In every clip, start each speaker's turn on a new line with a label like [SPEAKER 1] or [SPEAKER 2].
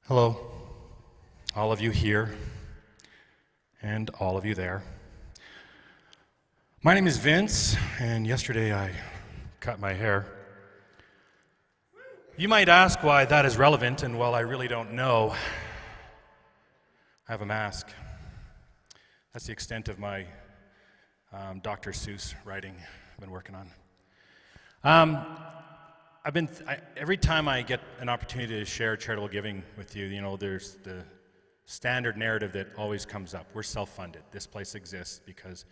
[SPEAKER 1] Hello, all of you here and all of you there. My name is Vince, and yesterday I cut my hair. You might ask why that is relevant, and while I really don't know, I have a mask. That's the extent of my Dr. Seuss writing I've been working on. Every time I get an opportunity to share charitable giving with you, there's the standard narrative that always comes up. We're self-funded. This place exists because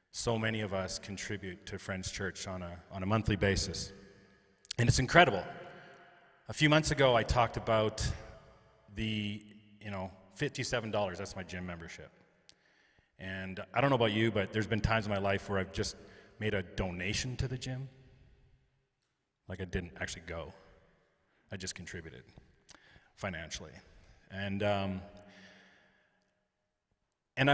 [SPEAKER 1] so many of us contribute to Friends Church on a monthly basis. And it's incredible. A few months ago, I talked about the, $57, that's my gym membership. And I don't know about you, but there's been times in my life where I've just made a donation to the gym. Like I didn't actually go. I just contributed financially. And I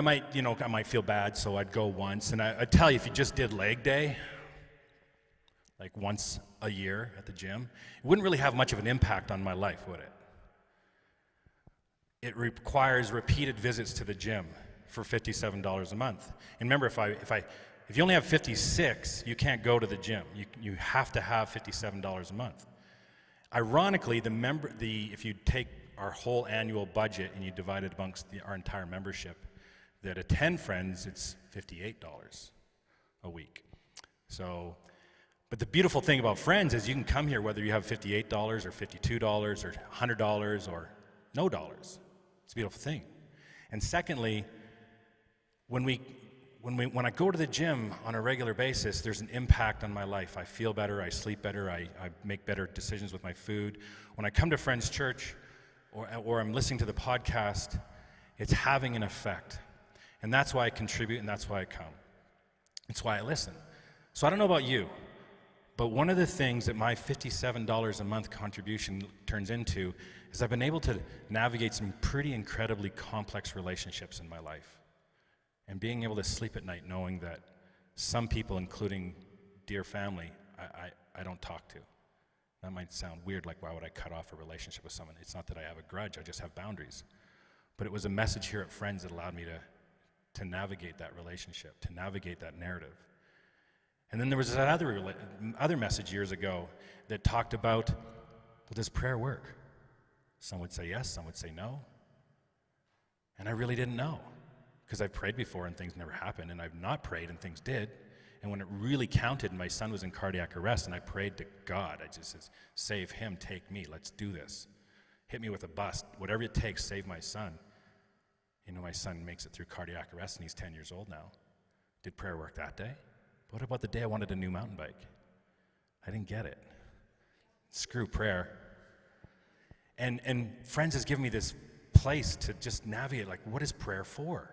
[SPEAKER 1] might feel bad, so I'd go once. And I tell you, if you just did leg day, like once a year at the gym, it wouldn't really have much of an impact on my life, would it? It requires repeated visits to the gym for $57 a month. And remember, if you only have 56, you can't go to the gym. You have to have $57 a month. Ironically, if you take our whole annual budget and you divide it amongst our entire membership that attend Friends, it's $58 a week. But the beautiful thing about Friends is you can come here whether you have $58 or $52 or $100 or no dollars. It's a beautiful thing. And secondly, when I go to the gym on a regular basis, there's an impact on my life. I feel better, I sleep better, I make better decisions with my food. When I come to Friends Church or I'm listening to the podcast, it's having an effect. And that's why I contribute and that's why I come. It's why I listen. So I don't know about you, but one of the things that my $57 a month contribution turns into is I've been able to navigate some pretty incredibly complex relationships in my life. And being able to sleep at night knowing that some people, including dear family, I don't talk to. That might sound weird, like why would I cut off a relationship with someone? It's not that I have a grudge, I just have boundaries. But it was a message here at Friends that allowed me to navigate that relationship, to navigate that narrative. And then there was that other message years ago that talked about, well, does prayer work? Some would say yes, some would say no. And I really didn't know. Because I've prayed before and things never happened, and I've not prayed and things did. And when it really counted, my son was in cardiac arrest, and I prayed to God. I just said, save him, take me, let's do this. Hit me with a bus, whatever it takes, save my son. My son makes it through cardiac arrest, and he's 10 years old now. Did prayer work that day? What about the day I wanted a new mountain bike? I didn't get it. Screw prayer. And Friends has given me this place to just navigate, like, what is prayer for?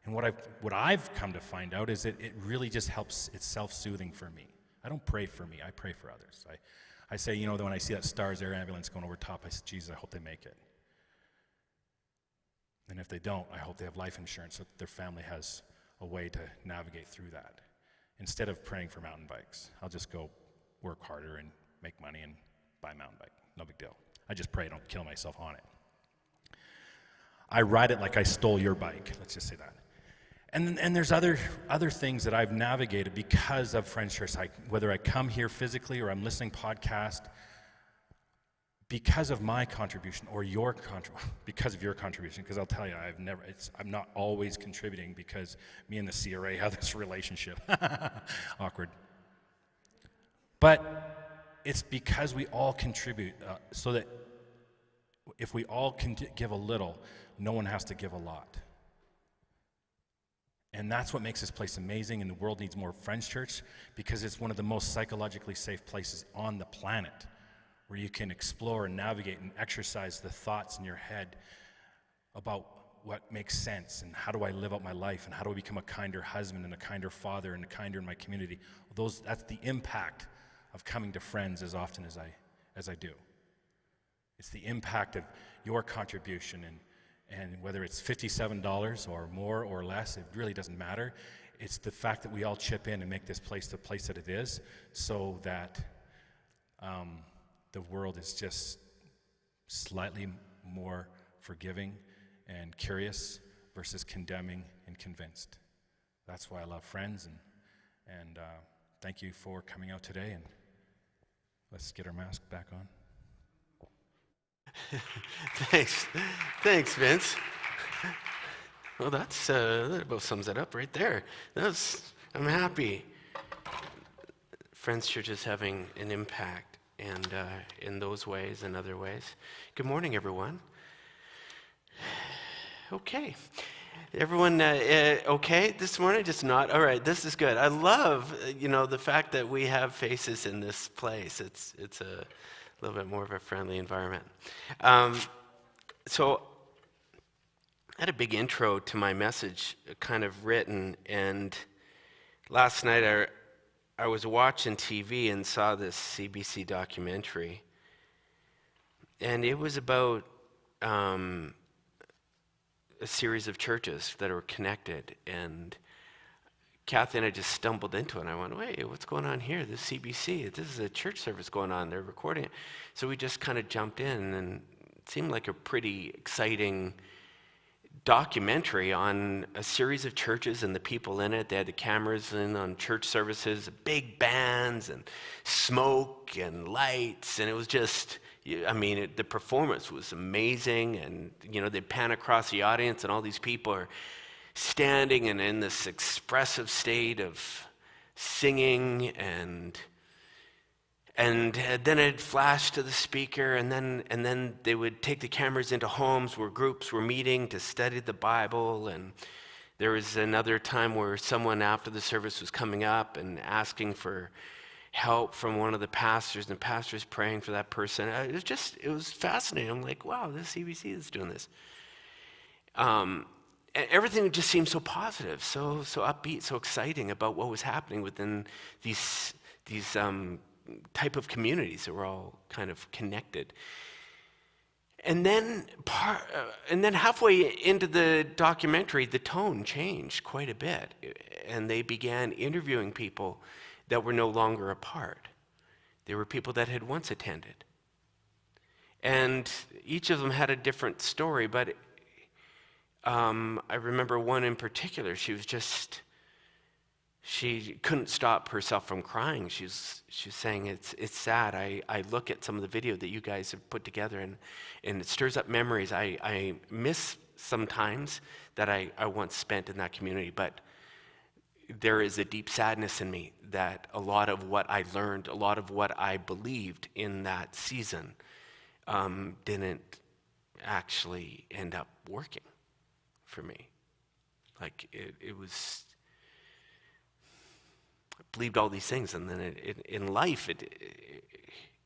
[SPEAKER 1] And what I've come to find out is that it really just helps, it's self-soothing for me. I don't pray for me, I pray for others. I say, when I see that Stars Air ambulance going over top, I say, Jesus, I hope they make it. And if they don't, I hope they have life insurance so that their family has a way to navigate through that. Instead of praying for mountain bikes, I'll just go work harder and make money and buy a mountain bike. No big deal. I just pray I don't kill myself on it. I ride it like I stole your bike, let's just say that. And there's other things that I've navigated because of Friends Church. Whether I come here physically or I'm listening podcast, because of my contribution or because of your contribution. Because I'll tell you, I'm not always contributing because me and the CRA have this relationship. Awkward. But it's because we all contribute, so that if we all can give a little, no one has to give a lot. And that's what makes this place amazing, and the world needs more Friends Church because it's one of the most psychologically safe places on the planet where you can explore and navigate and exercise the thoughts in your head about what makes sense and how do I live out my life and how do I become a kinder husband and a kinder father and a kinder in my community. That's the impact of coming to Friends as often as I do. It's the impact of your contribution, and whether it's $57 or more or less, it really doesn't matter. It's the fact that we all chip in and make this place the place that it is, so that the world is just slightly more forgiving and curious versus condemning and convinced. That's why I love Friends, and thank you for coming out today, and let's get our mask back on.
[SPEAKER 2] Thanks, Vince. Well, that about sums it up right there. I'm happy. Friends Church is having an impact, and in those ways and other ways. Good morning, everyone. Okay. Everyone okay this morning? Just not? All right, this is good. I love, the fact that we have faces in this place. It's a little bit more of a friendly environment. So I had a big intro to my message kind of written, and last night I was watching TV and saw this CBC documentary, and it was about a series of churches that are connected, and Kathy and I just stumbled into it, and I went, wait, what's going on here? This CBC, this is a church service going on, they're recording it. So we just kind of jumped in, and it seemed like a pretty exciting documentary on a series of churches and the people in it. They had the cameras in on church services, big bands and smoke and lights, and it was just, the performance was amazing, and they pan across the audience, and all these people are standing and in this expressive state of singing, and then it flashed to the speaker, and then they would take the cameras into homes where groups were meeting to study the Bible. And there was another time where someone after the service was coming up and asking for help from one of the pastors, and the pastor's praying for that person. It was fascinating. I'm like, wow, this CBC is doing this. Everything just seemed so positive, so upbeat, so exciting about what was happening within these type of communities that were all kind of connected. And then halfway into the documentary, the tone changed quite a bit, and they began interviewing people that were no longer apart. They were people that had once attended. And each of them had a different story, but I remember one in particular. She couldn't stop herself from crying. She's saying, it's sad. I look at some of the video that you guys have put together, and it stirs up memories. I miss sometimes that I once spent in that community, but there is a deep sadness in me that a lot of what I learned, a lot of what I believed in that season didn't actually end up working for me. Like it was, I believed all these things, and then in life it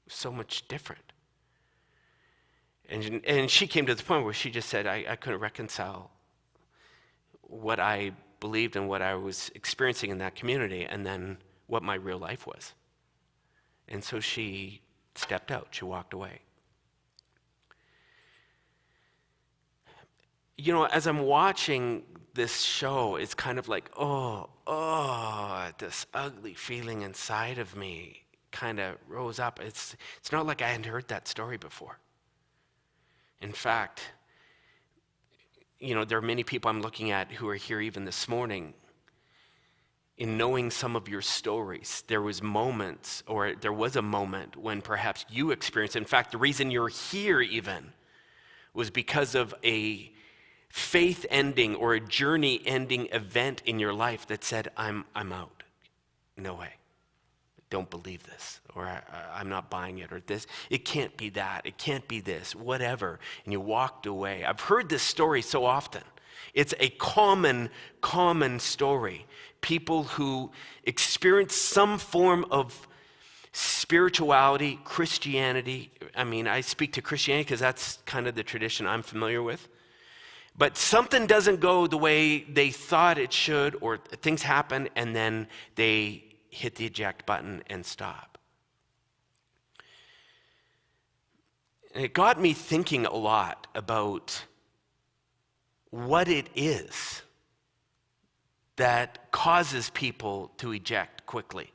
[SPEAKER 2] was so much different. And she came to the point where she just said, I couldn't reconcile what I believed and what I was experiencing in that community, and then what my real life was. And so she stepped out, she walked away. As I'm watching this show, it's kind of like, this ugly feeling inside of me kind of rose up. It's not like I hadn't heard that story before. In fact, there are many people I'm looking at who are here even this morning. In knowing some of your stories, there was a moment when perhaps you experienced, in fact, the reason you're here even was because of a faith-ending or a journey-ending event in your life that said, I'm out. No way. Don't believe this, or I'm not buying it, or this. It can't be that. It can't be this, whatever. And you walked away. I've heard this story so often. It's a common story. People who experience some form of spirituality, Christianity. I speak to Christianity because that's kind of the tradition I'm familiar with. But something doesn't go the way they thought it should, or things happen, and then they hit the eject button and stop. And it got me thinking a lot about what it is that causes people to eject quickly.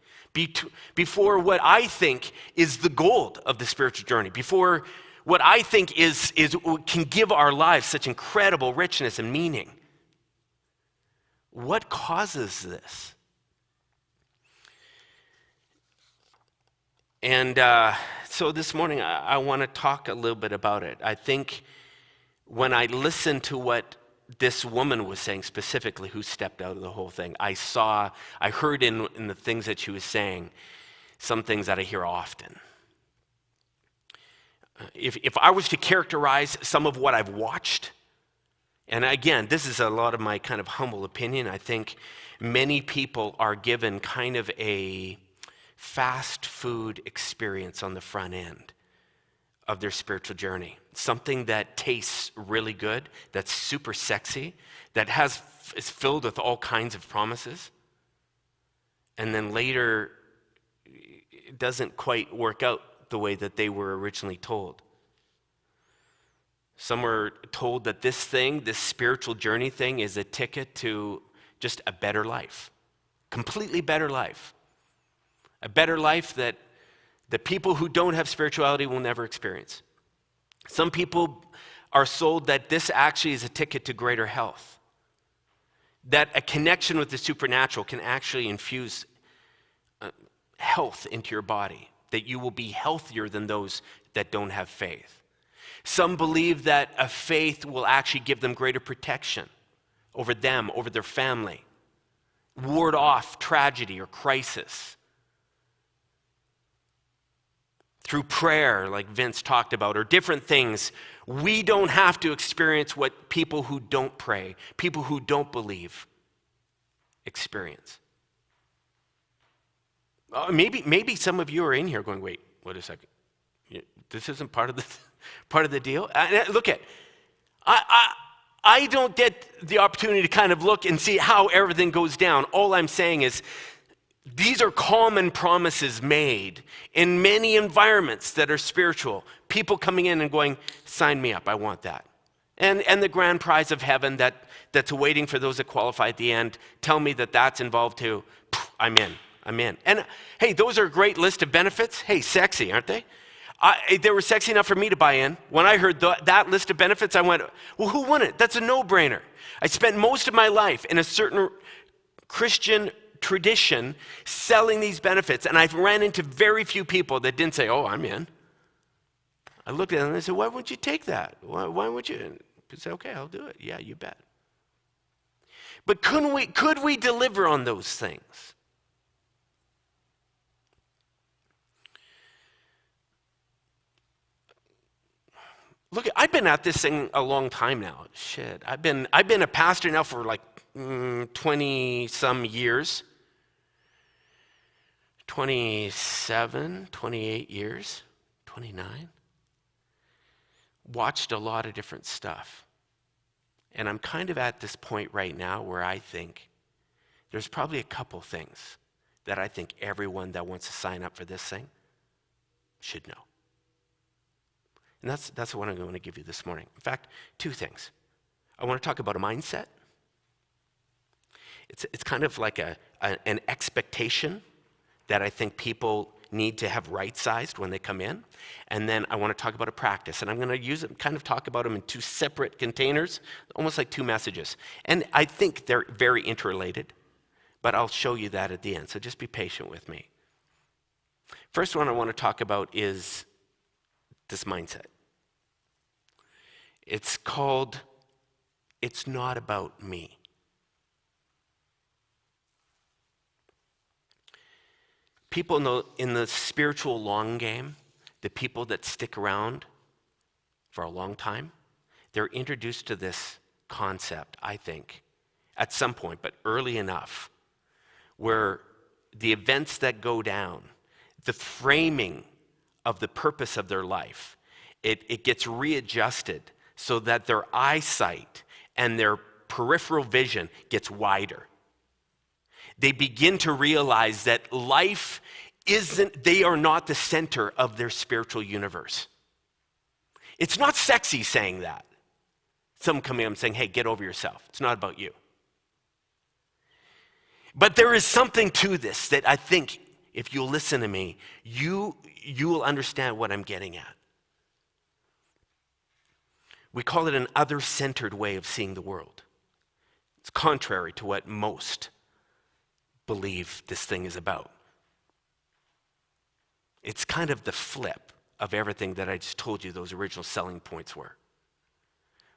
[SPEAKER 2] Before what I think is the gold of the spiritual journey, before what I think is can give our lives such incredible richness and meaning. What causes this? And so this morning, I want to talk a little bit about it. I think when I listened to what this woman was saying specifically, who stepped out of the whole thing, I heard in the things that she was saying, some things that I hear often. If I was to characterize some of what I've watched, and again, this is a lot of my kind of humble opinion, I think many people are given kind of a fast food experience on the front end of their spiritual journey. Something that tastes really good, that's super sexy, that is filled with all kinds of promises, and then later it doesn't quite work out the way that they were originally told. Some were told that this spiritual journey thing, is a ticket to just a better life, completely better life. A better life that the people who don't have spirituality will never experience. Some people are sold that this actually is a ticket to greater health, that a connection with the supernatural can actually infuse health into your body, that you will be healthier than those that don't have faith. Some believe that a faith will actually give them greater protection over them, over their family, ward off tragedy or crisis. Through prayer, like Vince talked about, or different things, we don't have to experience what people who don't pray, people who don't believe, experience. Maybe some of you are in here going, wait a second. This isn't part of the deal? Look at, I don't get the opportunity to kind of look and see how everything goes down. All I'm saying is, these are common promises made in many environments that are spiritual. People coming in and going, sign me up, I want that. And the grand prize of heaven that's waiting for those that qualify at the end, tell me that that's involved too. I'm in. And hey, those are a great list of benefits. Hey, sexy, aren't they? They were sexy enough for me to buy in. When I heard that list of benefits, I went, well, who wouldn't? That's a no-brainer. I spent most of my life in a certain Christian tradition selling these benefits, and I've ran into very few people that didn't say, oh, I'm in. I looked at them and I said, why wouldn't you take that? Why would you? And they say, okay, I'll do it. Yeah, you bet. But could we deliver on those things? Look, I've been at this thing a long time now. Shit, I've been a pastor now for like 20 some years. 27, 28 years, 29. Watched a lot of different stuff. And I'm kind of at this point right now where I think there's probably a couple things that I think everyone that wants to sign up for this thing should know. And that's what I'm going to give you this morning. In fact, two things. I want to talk about a mindset. It's kind of like an expectation that I think people need to have right-sized when they come in. And then I want to talk about a practice. And I'm going to kind of talk about them in two separate containers, almost like two messages. And I think they're very interrelated, but I'll show you that at the end. So just be patient with me. First one I want to talk about is this mindset. It's called, it's not about me. People in the spiritual long game, the people that stick around for a long time, they're introduced to this concept, I think, at some point, but early enough, where the events that go down, the framing of the purpose of their life, it gets readjusted so that their eyesight and their peripheral vision gets wider. They begin to realize that life they are not the center of their spiritual universe. It's not sexy saying that. Some coming up and saying, hey, get over yourself. It's not about you. But there is something to this that I think, if you'll listen to me, you will understand what I'm getting at. We call it an other-centered way of seeing the world. It's contrary to what most believe this thing is about. It's kind of the flip of everything that I just told you those original selling points were.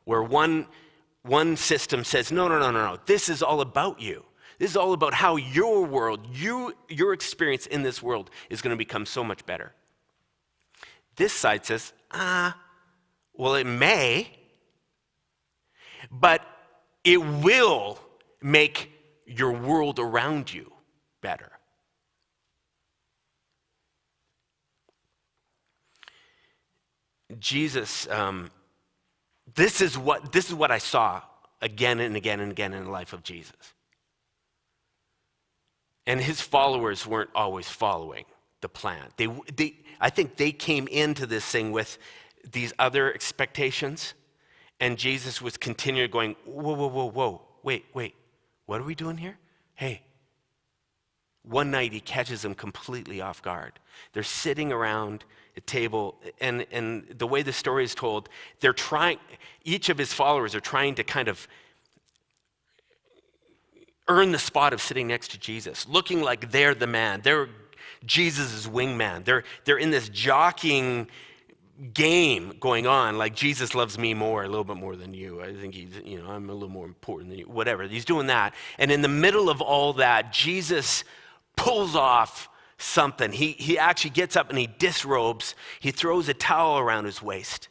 [SPEAKER 2] Where one system says, no, this is all about you. This is all about how your world, your experience in this world is going to become so much better. This side says, well, it may, but it will make your world around you better. Jesus, this is what I saw again and again and again in the life of Jesus. And his followers weren't always following the plan. I think they came into this thing with these other expectations, and Jesus was continually going, whoa, wait, what are we doing here? Hey. One night he catches them completely off guard. They're sitting around a table, and the way the story is told, each of his followers are trying to kind of earn the spot of sitting next to Jesus, looking like they're the man. They're Jesus' wingman. They're in this jockeying game going on, like Jesus loves me more, a little bit more than you. I think I'm a little more important than you, whatever. He's doing that. And in the middle of all that, Jesus pulls off something. He actually gets up and he disrobes. He throws a towel around his waist.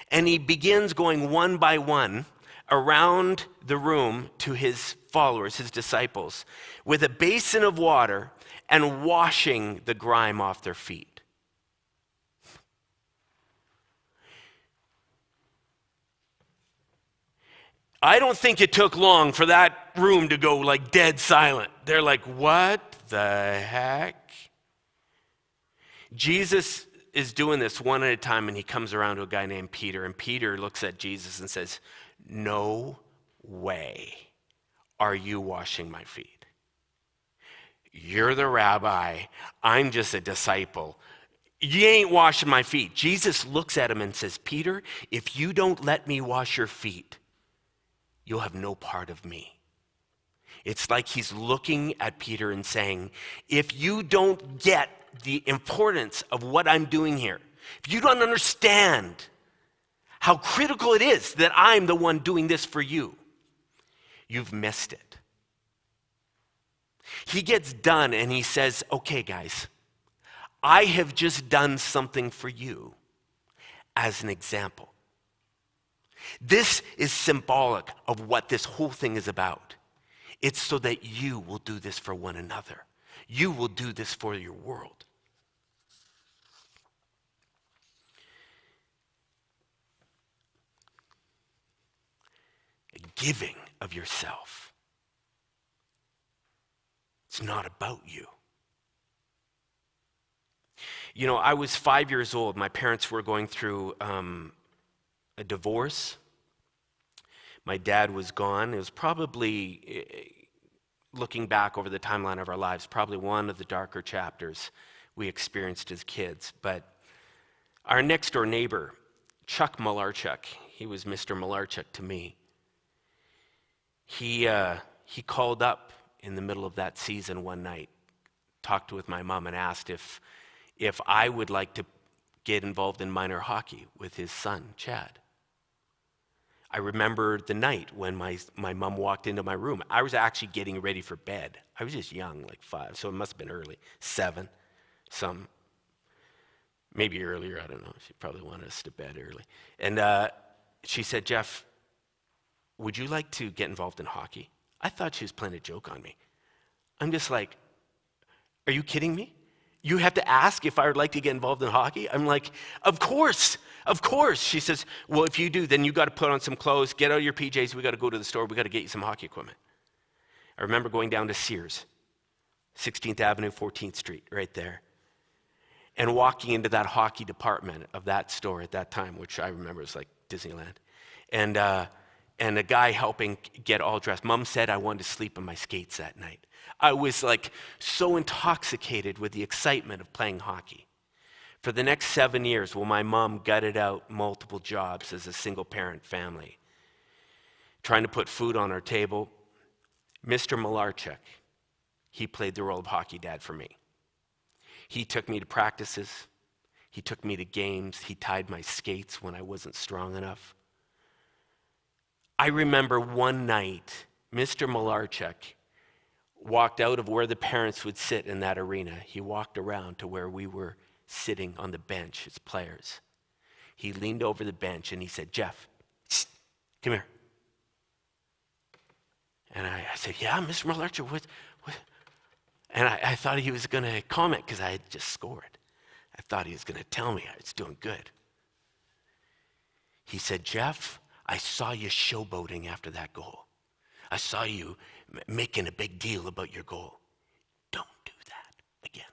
[SPEAKER 2] And he begins going one by one around the room to his followers, his disciples, with a basin of water and washing the grime off their feet. I don't think it took long for that room to go like dead silent. They're like, what the heck? Jesus is doing this one at a time, and he comes around to a guy named Peter, and Peter looks at Jesus and says, no way are you washing my feet. You're the rabbi. I'm just a disciple. You ain't washing my feet. Jesus looks at him and says, Peter, if you don't let me wash your feet, you'll have no part of me. It's like he's looking at Peter and saying, if you don't get the importance of what I'm doing here, if you don't understand how critical it is that I'm the one doing this for you, you've missed it. He gets done and he says, okay, guys, I have just done something for you as an example. This is symbolic of what this whole thing is about. It's so that you will do this for one another. You will do this for your world. A giving of yourself. It's not about you. You know, I was 5 years old. My parents were going through a divorce. My dad was gone. It was probably, looking back over the timeline of our lives, probably one of the darker chapters we experienced as kids. But our next door neighbor, Chuck Malarchuk, he was Mr. Malarchuk to me. He called up in the middle of that season one night, talked with my mom and asked if I would like to get involved in minor hockey with his son, Chad. I remember the night when my mom walked into my room. I was actually getting ready for bed. I was just young, like 5, so it must have been early, 7, maybe earlier, I don't know. She probably wanted us to bed early. And she said, Jeff, would you like to get involved in hockey? I thought she was playing a joke on me. I'm just like, are you kidding me? You have to ask if I would like to get involved in hockey? I'm like, of course. She says, well, if you do, then you got to put on some clothes, get out your PJs, we got to go to the store, we got to get you some hockey equipment. I remember going down to Sears, 16th Avenue, 14th Street, right there, and walking into that hockey department of that store at that time, which I remember was like Disneyland, and a guy helping get all dressed. Mom said I wanted to sleep in my skates that night. I was like so intoxicated with the excitement of playing hockey. For the next 7 years, while my mom gutted out multiple jobs as a single-parent family, trying to put food on our table, Mr. Malarchuk, he played the role of hockey dad for me. He took me to practices. He took me to games. He tied my skates when I wasn't strong enough. I remember one night, Mr. Malarchuk walked out of where the parents would sit in that arena. He walked around to where we were sitting on the bench as players. He leaned over the bench and he said, "Jeff, come here." And I said, "Yeah, Mr. Malarchuk, what?" And I thought he was going to comment because I had just scored. I thought he was going to tell me I was doing good. He said, "Jeff, I saw you showboating after that goal. I saw you making a big deal about your goal. Don't do that again."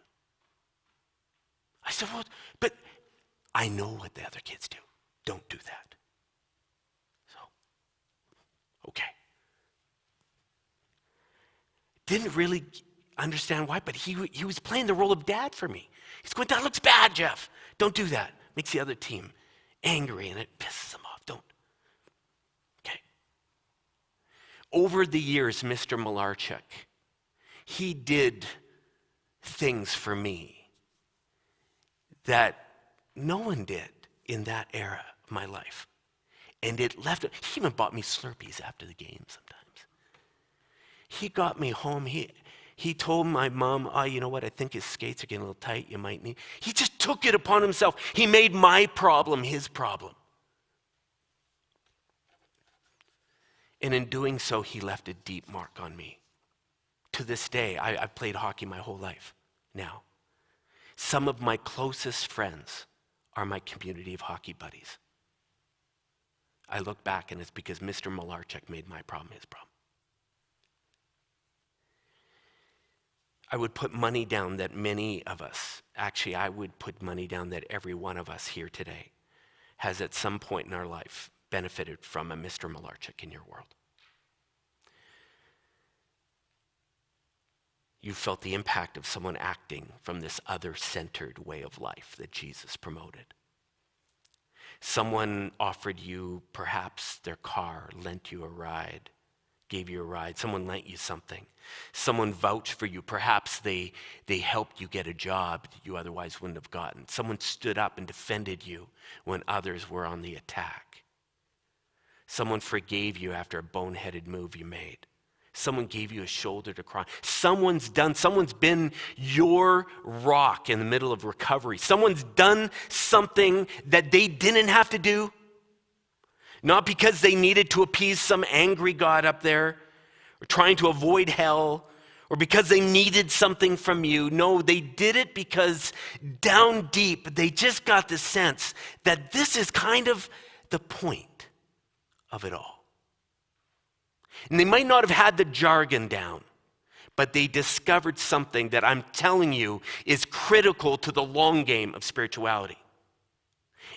[SPEAKER 2] I said, "Well, but I know what the other kids do. Don't do that." So, okay. Didn't really understand why, but he was playing the role of dad for me. He's going, "That looks bad, Jeff. Don't do that." Makes the other team angry and it pisses them off. Don't. Okay. Over the years, Mr. Malarchuk, he did things for me that no one did in that era of my life. And it left, he even bought me Slurpees after the game sometimes. He got me home. He told my mom, "Oh, you know what? I think his skates are getting a little tight. You might need." He just took it upon himself. He made my problem his problem. And in doing so, he left a deep mark on me. To this day, I've played hockey my whole life now. Some of my closest friends are my community of hockey buddies. I look back and it's because Mr. Malarchuk made my problem his problem. I would put money down that many of us, actually I would put money down that every one of us here today has at some point in our life benefited from a Mr. Malarchuk in your world. You felt the impact of someone acting from this other-centered way of life that Jesus promoted. Someone offered you perhaps their car, lent you a ride, gave you a ride. Someone lent you something. Someone vouched for you. Perhaps they helped you get a job that you otherwise wouldn't have gotten. Someone stood up and defended you when others were on the attack. Someone forgave you after a boneheaded move you made. Someone gave you a shoulder to cry on. Someone's been your rock in the middle of recovery. Someone's done something that they didn't have to do. Not because they needed to appease some angry God up there, or trying to avoid hell, or because they needed something from you. No, they did it because down deep, they just got the sense that this is kind of the point of it all. And they might not have had the jargon down, but they discovered something that I'm telling you is critical to the long game of spirituality.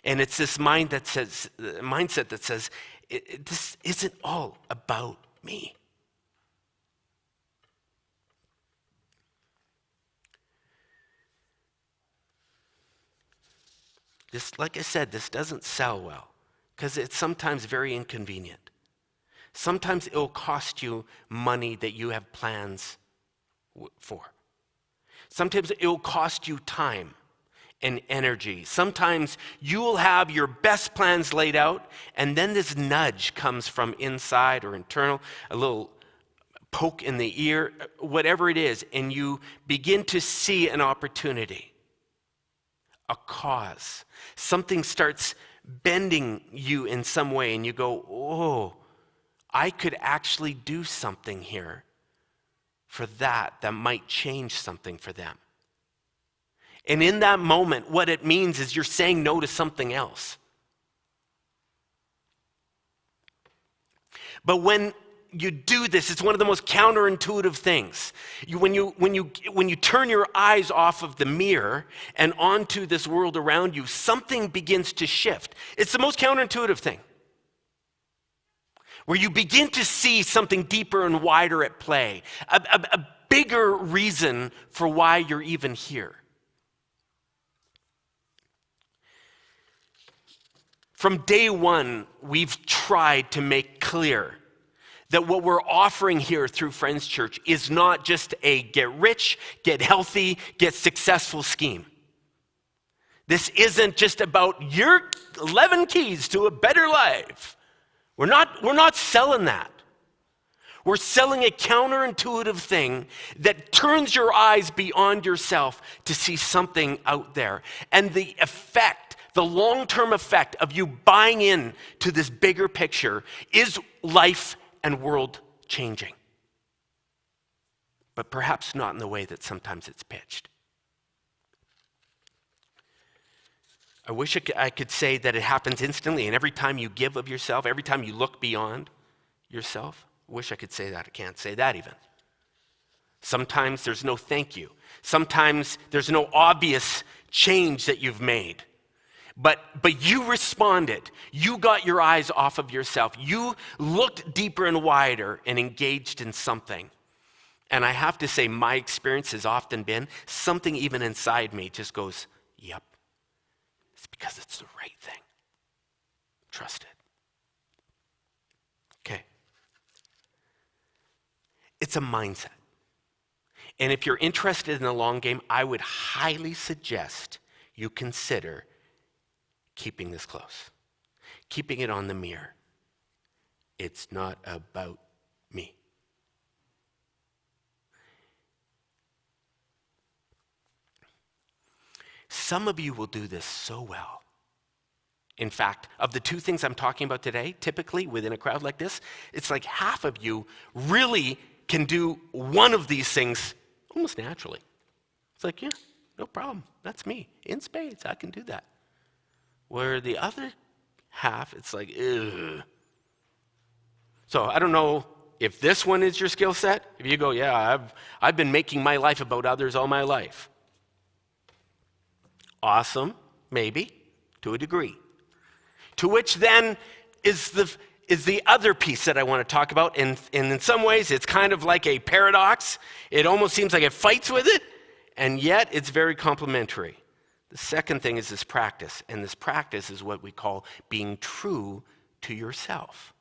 [SPEAKER 2] And it's this mindset that says, this isn't all about me. This, like I said, this doesn't sell well because it's sometimes very inconvenient. Sometimes it will cost you money that you have plans for. Sometimes it will cost you time and energy. Sometimes you will have your best plans laid out, and then this nudge comes from inside or internal, a little poke in the ear, whatever it is, and you begin to see an opportunity, a cause. Something starts bending you in some way, and you go, "Oh, I could actually do something here for that might change something for them." And in that moment, what it means is you're saying no to something else. But when you do this, it's one of the most counterintuitive things. When you turn your eyes off of the mirror and onto this world around you, something begins to shift. It's the most counterintuitive thing. Where you begin to see something deeper and wider at play, a bigger reason for why you're even here. From day one, we've tried to make clear that what we're offering here through Friends Church is not just a get rich, get healthy, get successful scheme. This isn't just about your 11 keys to a better life. We're not selling that. We're selling a counterintuitive thing that turns your eyes beyond yourself to see something out there. And the effect, the long-term effect of you buying in to this bigger picture is life and world changing. But perhaps not in the way that sometimes it's pitched. I wish I could say that it happens instantly, and every time you give of yourself, every time you look beyond yourself. I wish I could say that. I can't say that even. Sometimes there's no thank you. Sometimes there's no obvious change that you've made. But you responded. You got your eyes off of yourself. You looked deeper and wider and engaged in something. And I have to say, my experience has often been something even inside me just goes, yep. It's because it's the right thing. Trust it. Okay. It's a mindset. And if you're interested in the long game, I would highly suggest you consider keeping this close, keeping it on the mirror. It's not about me. Some of you will do this so well. In fact, of the two things I'm talking about today, typically within a crowd like this, it's like half of you really can do one of these things almost naturally. It's like, yeah, no problem. That's me. In spades, I can do that. Where the other half, it's like, ugh. So I don't know if this one is your skill set. If you go, yeah, I've been making my life about others all my life. Awesome, maybe, to a degree. To which then is the other piece that I want to talk about. And in some ways, it's kind of like a paradox. It almost seems like it fights with it, and yet it's very complementary. The second thing is this practice, and this practice is what we call being true to yourself.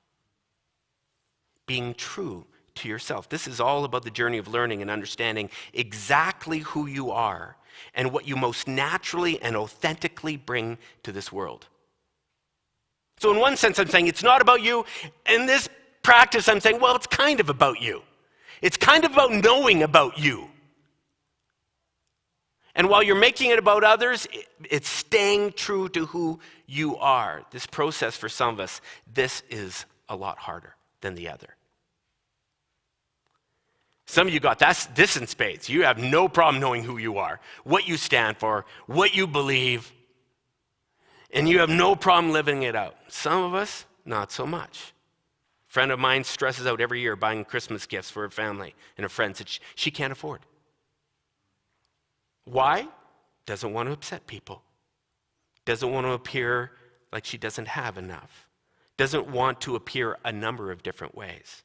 [SPEAKER 2] Being true to yourself. This is all about the journey of learning and understanding exactly who you are and what you most naturally and authentically bring to this world. So in one sense, I'm saying it's not about you. In this practice, I'm saying, well, it's kind of about you. It's kind of about knowing about you. And while you're making it about others, it's staying true to who you are. This process for some of us, this is a lot harder than the other. Some of you got this in spades. You have no problem knowing who you are, what you stand for, what you believe, and you have no problem living it out. Some of us, not so much. A friend of mine stresses out every year buying Christmas gifts for her family and her friends that she can't afford. Why? Doesn't want to upset people. Doesn't want to appear like she doesn't have enough. Doesn't want to appear a number of different ways.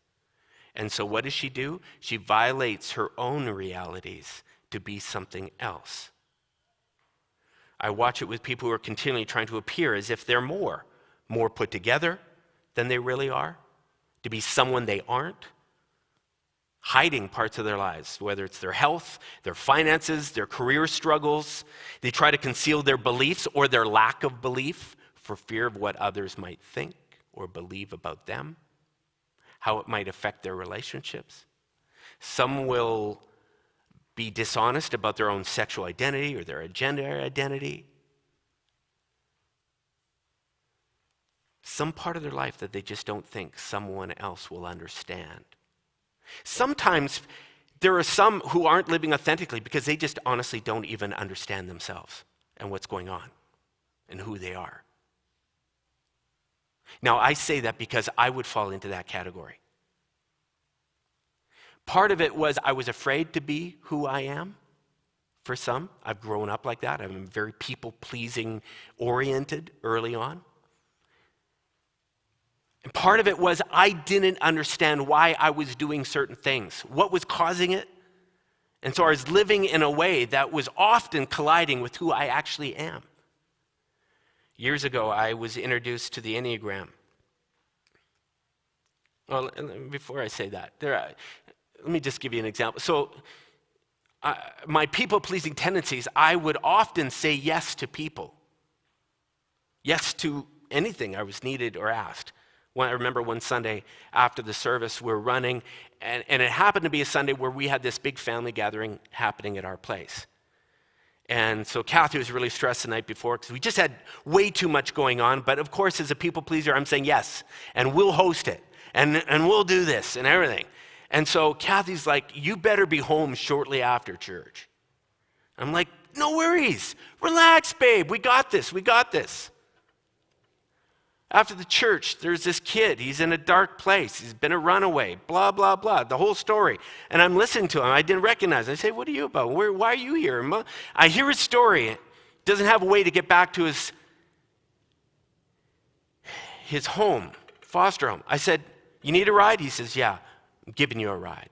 [SPEAKER 2] And so what does she do? She violates her own realities to be something else. I watch it with people who are continually trying to appear as if they're more put together than they really are, to be someone they aren't, hiding parts of their lives, whether it's their health, their finances, their career struggles. They try to conceal their beliefs or their lack of belief for fear of what others might think or believe about them, how it might affect their relationships. Some will be dishonest about their own sexual identity or their gender identity. Some part of their life that they just don't think someone else will understand. Sometimes there are some who aren't living authentically because they just honestly don't even understand themselves and what's going on and who they are. Now, I say that because I would fall into that category. Part of it was I was afraid to be who I am. For some, I've grown up like that. I'm very people-pleasing oriented early on. And part of it was I didn't understand why I was doing certain things, what was causing it. And so I was living in a way that was often colliding with who I actually am. Years ago, I was introduced to the Enneagram. Well, before I say that, let me just give you an example. So, my people-pleasing tendencies, I would often say yes to people. Yes to anything I was needed or asked. I remember one Sunday after the service, we're running, and it happened to be a Sunday where we had this big family gathering happening at our place. And so Kathy was really stressed the night before because we just had way too much going on. But of course, as a people pleaser, I'm saying yes, and we'll host it, and we'll do this and everything. And so Kathy's like, you better be home shortly after church. I'm like, no worries. Relax, babe. We got this. We got this. After the church, there's this kid. He's in a dark place. He's been a runaway, blah, blah, blah, the whole story. And I'm listening to him. I didn't recognize him. I say, what are you about? Why are you here? I hear his story. He doesn't have a way to get back to his home, foster home. I said, you need a ride? He says, yeah, I'm giving you a ride.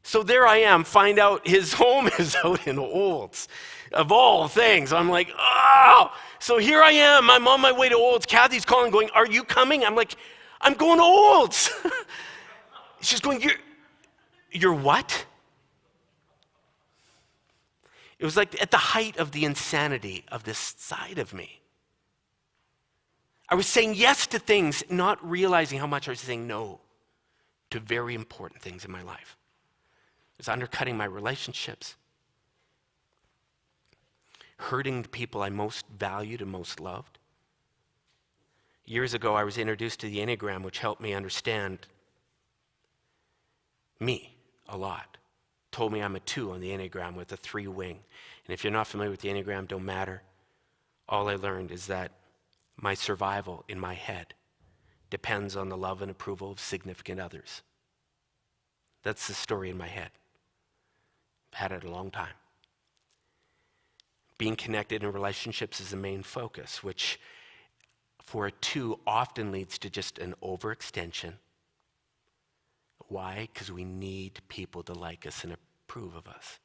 [SPEAKER 2] So there I am, find out his home is out in Olds, of all things. I'm like, oh! So here I am, I'm on my way to Olds. Kathy's calling, going, are you coming? I'm like, I'm going to Olds. She's going, you're what? It was like at the height of the insanity of this side of me. I was saying yes to things, not realizing how much I was saying no to very important things in my life. It was undercutting my relationships, hurting the people I most valued and most loved. Years ago, I was introduced to the Enneagram, which helped me understand me a lot. Told me I'm a 2 on the Enneagram with a 3 wing. And if you're not familiar with the Enneagram, don't matter. All I learned is that my survival in my head depends on the love and approval of significant others. That's the story in my head. I've had it a long time. Being connected in relationships is the main focus, which for a 2 often leads to just an overextension. Why? Because we need people to like us and approve of us.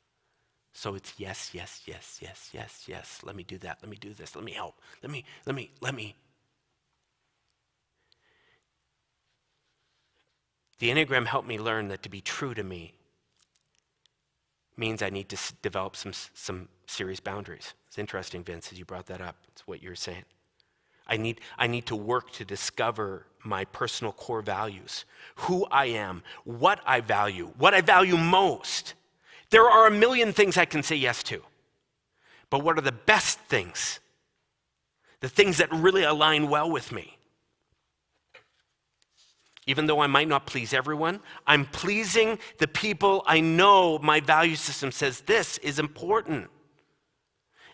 [SPEAKER 2] So it's yes, yes, yes, yes, yes, yes. Let me do that. Let me do this. Let me help. Let me. The Enneagram helped me learn that to be true to me means I need to develop some serious boundaries. It's interesting, Vince, as you brought that up. It's what you're saying. I need to work to discover my personal core values, who I am, what I value most. There are a million things I can say yes to, but what are the best things? The things that really align well with me. Even though I might not please everyone, I'm pleasing the people I know my value system says this is important.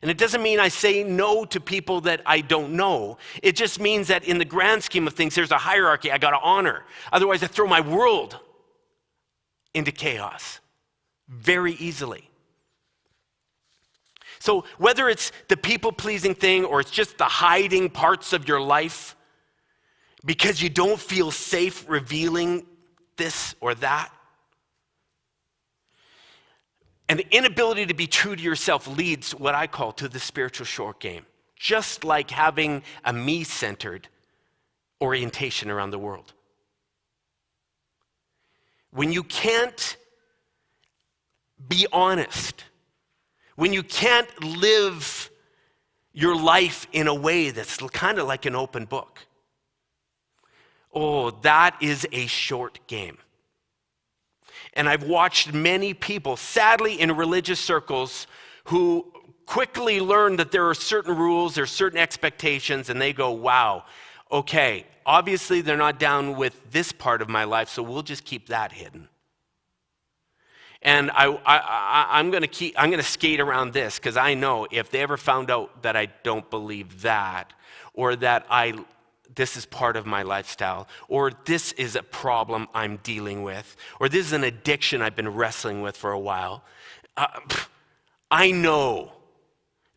[SPEAKER 2] And it doesn't mean I say no to people that I don't know. It just means that in the grand scheme of things, there's a hierarchy I got to honor. Otherwise, I throw my world into chaos very easily. So whether it's the people-pleasing thing or it's just the hiding parts of your life because you don't feel safe revealing this or that, and the inability to be true to yourself leads what I call to the spiritual short game, just like having a me-centered orientation around the world. When you can't be honest, when you can't live your life in a way that's kind of like an open book, oh, that is a short game. And I've watched many people, sadly in religious circles, who quickly learn that there are certain rules, there are certain expectations, and they go, wow, okay, obviously they're not down with this part of my life, so we'll just keep that hidden. And I'm going to skate around this because I know if they ever found out that I don't believe that, or that this is part of my lifestyle, or this is a problem I'm dealing with, or this is an addiction I've been wrestling with for a while, I know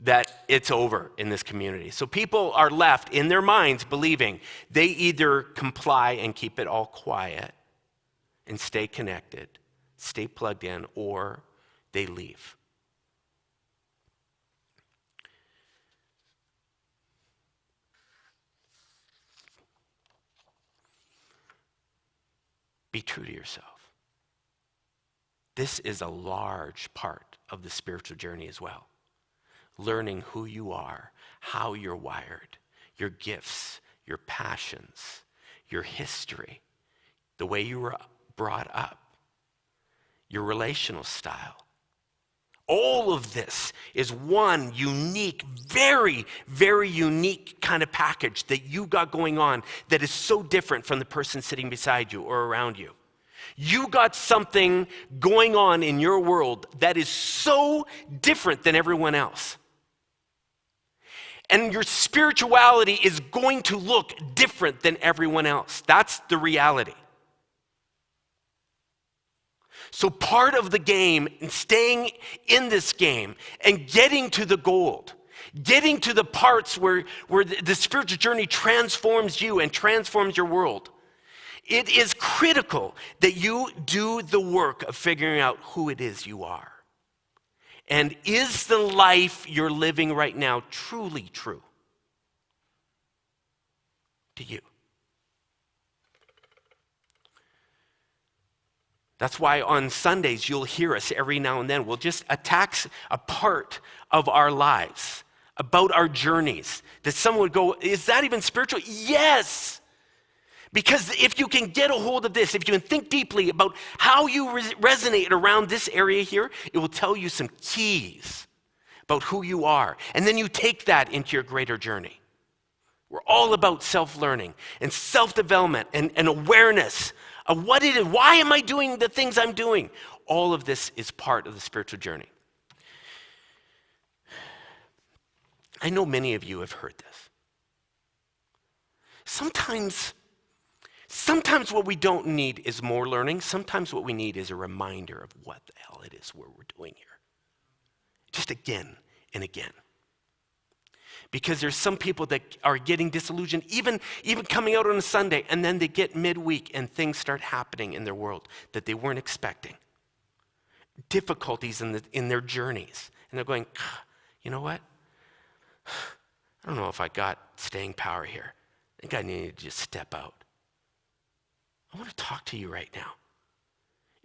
[SPEAKER 2] that it's over in this community. So people are left in their minds believing they either comply and keep it all quiet and stay connected, stay plugged in, or they leave. Be true to yourself. This is a large part of the spiritual journey as well. Learning who you are, how you're wired, your gifts, your passions, your history, the way you were brought up, your relational style. All of this is one unique, very, very unique kind of package that you got going on that is so different from the person sitting beside you or around you. You got something going on in your world that is so different than everyone else. And your spirituality is going to look different than everyone else. That's the reality. So part of the game and staying in this game and getting to the gold, getting to the parts where the spiritual journey transforms you and transforms your world, it is critical that you do the work of figuring out who it is you are. And is the life you're living right now truly true to you? That's why on Sundays, you'll hear us every now and then. We'll just attack a part of our lives, about our journeys, that someone would go, is that even spiritual? Yes. Because if you can get a hold of this, if you can think deeply about how you resonate around this area here, it will tell you some keys about who you are. And then you take that into your greater journey. We're all about self-learning and self-development and awareness of what it is. Why am I doing the things I'm doing? All of this is part of the spiritual journey. I know many of you have heard this. Sometimes what we don't need is more learning. Sometimes what we need is a reminder of what the hell it is we're doing here. Just again and again. Because there's some people that are getting disillusioned, even coming out on a Sunday, and then they get midweek and things start happening in their world that they weren't expecting. Difficulties in their journeys. And they're going, you know what? I don't know if I got staying power here. I think I need to just step out. I want to talk to you right now.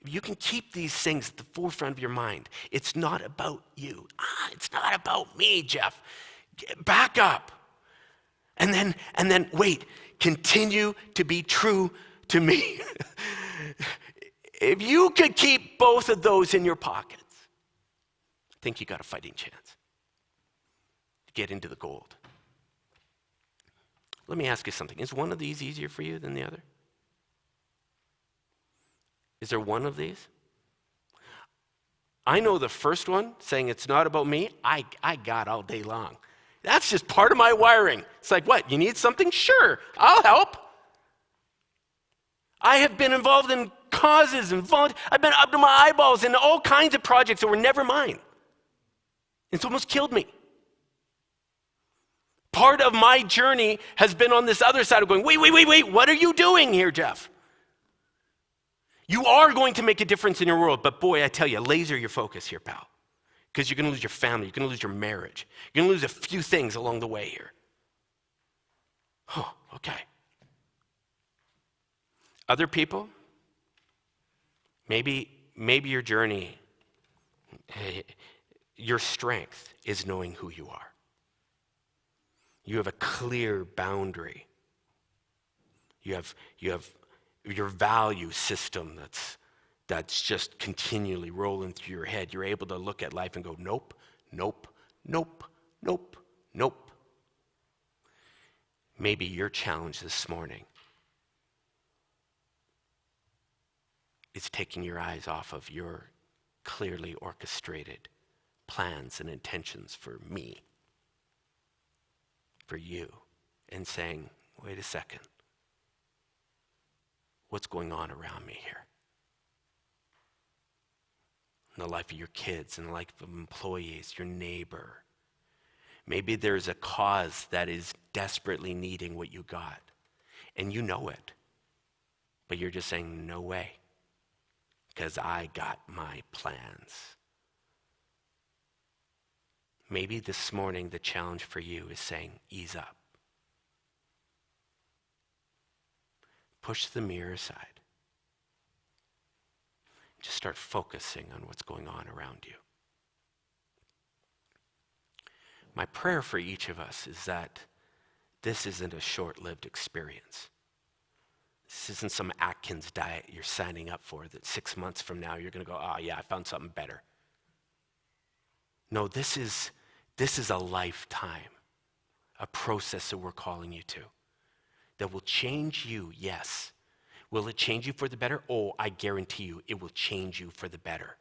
[SPEAKER 2] If you can keep these things at the forefront of your mind, it's not about you. It's not about me, Jeff. Back up. And then wait, continue to be true to me. If you could keep both of those in your pockets, I think you got a fighting chance to get into the gold. Let me ask you something. Is one of these easier for you than the other? Is there one of these? I know the first one, saying it's not about me, I got all day long. That's just part of my wiring. It's like, what, you need something? Sure, I'll help. I have been involved in causes, I've been up to my eyeballs in all kinds of projects that were never mine. It's almost killed me. Part of my journey has been on this other side of going, wait, what are you doing here, Jeff? You are going to make a difference in your world, but boy, I tell you, laser your focus here, pal. Because you're going to lose your family, you're going to lose your marriage. You're going to lose a few things along the way here. Oh, okay. Other people, maybe your journey, your strength is knowing who you are. You have a clear boundary. You have your value system that's just continually rolling through your head. You're able to look at life and go, nope, nope, nope, nope, nope. Maybe your challenge this morning is taking your eyes off of your clearly orchestrated plans and intentions for me, for you, and saying, wait a second, what's going on around me here? In the life of your kids, in the life of employees, your neighbor. Maybe there's a cause that is desperately needing what you got, and you know it, but you're just saying, no way, because I got my plans. Maybe this morning the challenge for you is saying, ease up. Push the mirror aside. Just start focusing on what's going on around you. My prayer for each of us is that this isn't a short-lived experience. This isn't some Atkins diet you're signing up for that 6 months from now you're going to go, oh yeah, I found something better. No, this is a lifetime, a process that we're calling you to that will change you, yes. Will it change you for the better? Oh, I guarantee you it will change you for the better.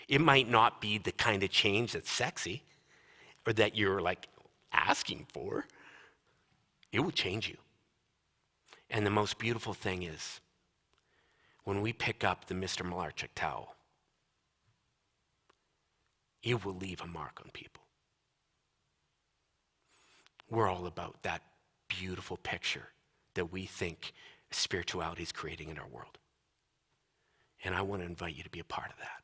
[SPEAKER 2] It might not be the kind of change that's sexy or that you're like asking for. It will change you. And the most beautiful thing is when we pick up the Mr. Malarchuk towel, it will leave a mark on people. We're all about that beautiful picture that we think spirituality is creating in our world. And I want to invite you to be a part of that.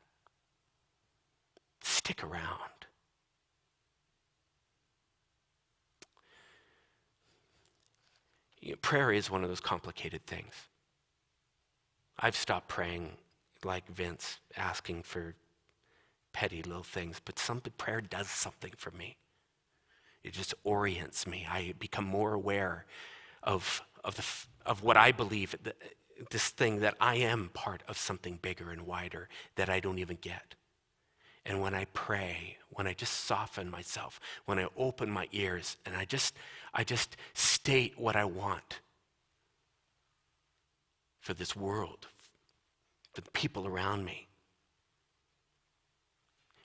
[SPEAKER 2] Stick around. Prayer is one of those complicated things. I've stopped praying like Vince, asking for petty little things, but prayer does something for me. It just orients me. I become more aware of what I believe, this thing that I am part of something bigger and wider that I don't even get. And when I pray, when I just soften myself, when I open my ears and I just state what I want for this world, for the people around me,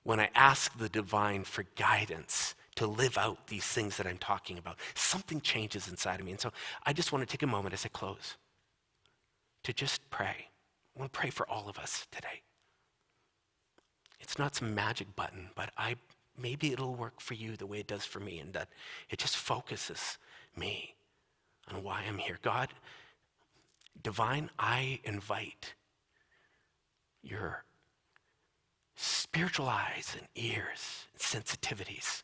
[SPEAKER 2] when I ask the divine for guidance to live out these things that I'm talking about, something changes inside of me. And so I just want to take a moment as I close to just pray. I want to pray for all of us today. It's not some magic button, but maybe it'll work for you the way it does for me, and that it just focuses me on why I'm here. God, divine, I invite your spiritual eyes and ears and sensitivities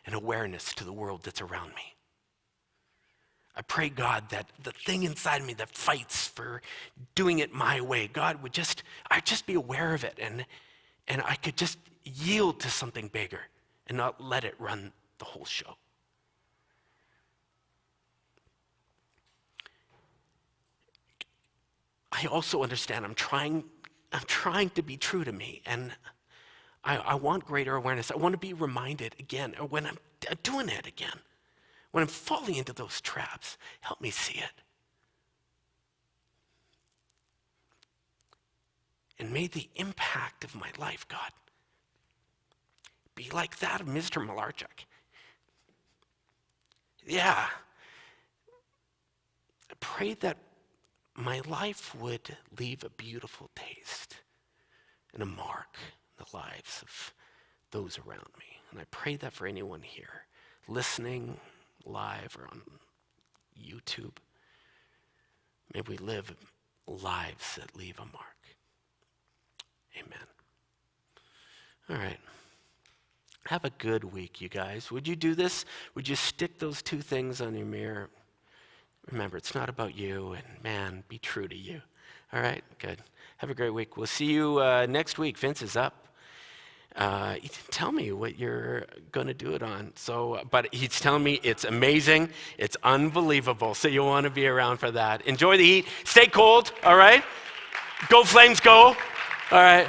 [SPEAKER 2] and awareness to the world that's around me. I pray, God, that the thing inside of me that fights for doing it my way, God, I'd just be aware of it, and I could just yield to something bigger and not let it run the whole show. I also understand I'm trying to be true to me, and I want greater awareness. I want to be reminded again, or when I'm doing it again, when I'm falling into those traps, help me see it. And may the impact of my life, God, be like that of Mr. Malarchuk. Yeah. I pray that my life would leave a beautiful taste and a mark in the lives of those around me. And I pray that for anyone here, listening live or on YouTube, may we live lives that leave a mark. Amen. All right. Have a good week, you guys. Would you do this? Would you stick those two things on your mirror? Remember, it's not about you, and man, be true to you. All right, good. Have a great week. We'll see you next week. Vince is up. Tell me what you're going to do it on. But he's telling me it's amazing. It's unbelievable. So you'll want to be around for that. Enjoy the heat. Stay cold, all right? Go Flames, go. All right.